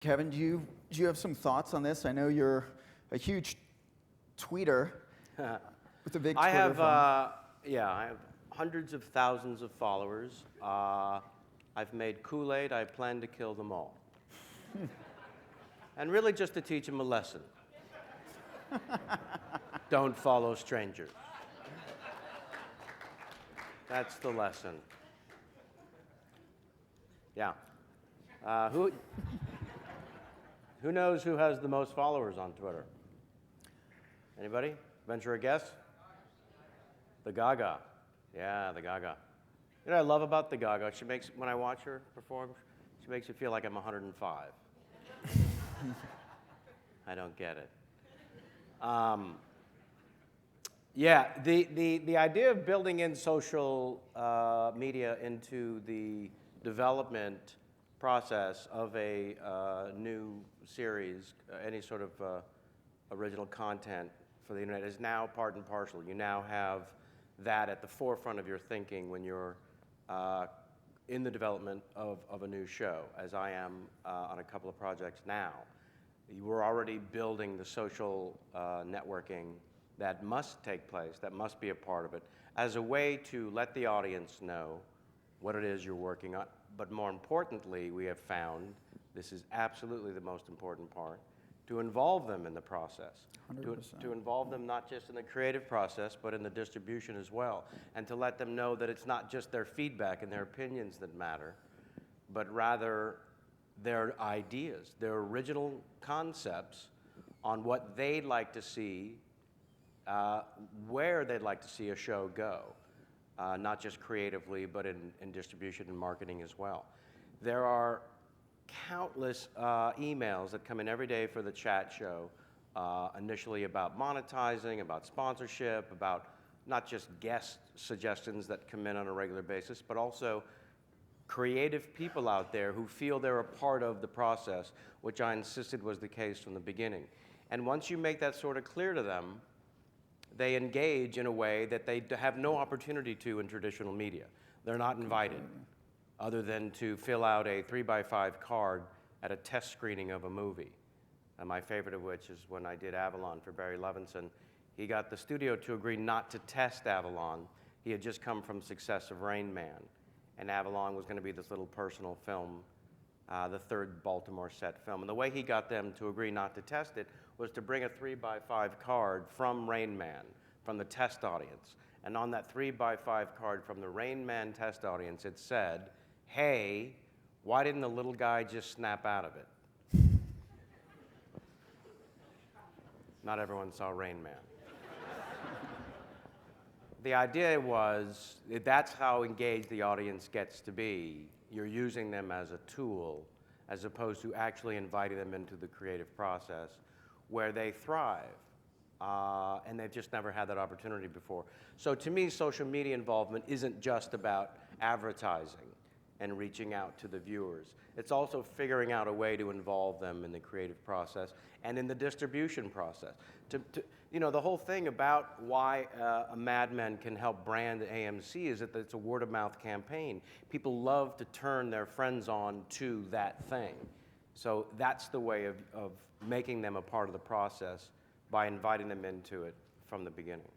Kevin, do you have some thoughts on this? I know you're a huge tweeter with a big Twitter I have hundreds of thousands of followers. I've made Kool-Aid. I plan to kill them all. And really just to teach them a lesson. Don't follow strangers. That's the lesson. Yeah. Who knows who has the most followers on Twitter? Anybody? Venture a guess? The Gaga. Yeah, the Gaga. You know what I love about the Gaga? When I watch her perform, she makes me feel like I'm 105. I don't get it. Yeah, the idea of building in social media into the development process of a new series, any sort of original content for the internet is now part and parcel. You now have that at the forefront of your thinking when you're in the development of a new show, as I am on a couple of projects now. You were already building the social networking that must take place, that must be a part of it, as a way to let the audience know what it is you're working on. But more importantly, we have found, this is absolutely the most important part, to involve them in the process. 100%. To involve them not just in the creative process, but in the distribution as well. And to let them know that it's not just their feedback and their opinions that matter, but rather their ideas, their original concepts on what they'd like to see, where they'd like to see a show go. Not just creatively, but in distribution and marketing as well. There are countless emails that come in every day for the chat show, initially about monetizing, about sponsorship, about not just guest suggestions that come in on a regular basis, but also creative people out there who feel they're a part of the process, which I insisted was the case from the beginning. And once you make that sort of clear to them, they engage in a way that they have no opportunity to in traditional media. They're not invited, other than to fill out a 3x5 card at a test screening of a movie. And my favorite of which is when I did Avalon for Barry Levinson. He got the studio to agree not to test Avalon. He had just come from success of Rain Man. And Avalon was going to be this little personal film, the third Baltimore set film. And the way he got them to agree not to test it was to bring a 3x5 card from Rain Man, from the test audience. And on that 3x5 card from the Rain Man test audience, it said, "Hey, why didn't the little guy just snap out of it?" Not everyone saw Rain Man. The idea was, that's how engaged the audience gets to be. You're using them as a tool, as opposed to actually inviting them into the creative process, where they thrive, and they've just never had that opportunity before. So to me, social media involvement isn't just about advertising and reaching out to the viewers. It's also figuring out a way to involve them in the creative process and in the distribution process. You know, the whole thing about why a Mad Men can help brand AMC is that it's a word-of-mouth campaign. People love to turn their friends on to that thing. So that's the way of making them a part of the process, by inviting them into it from the beginning.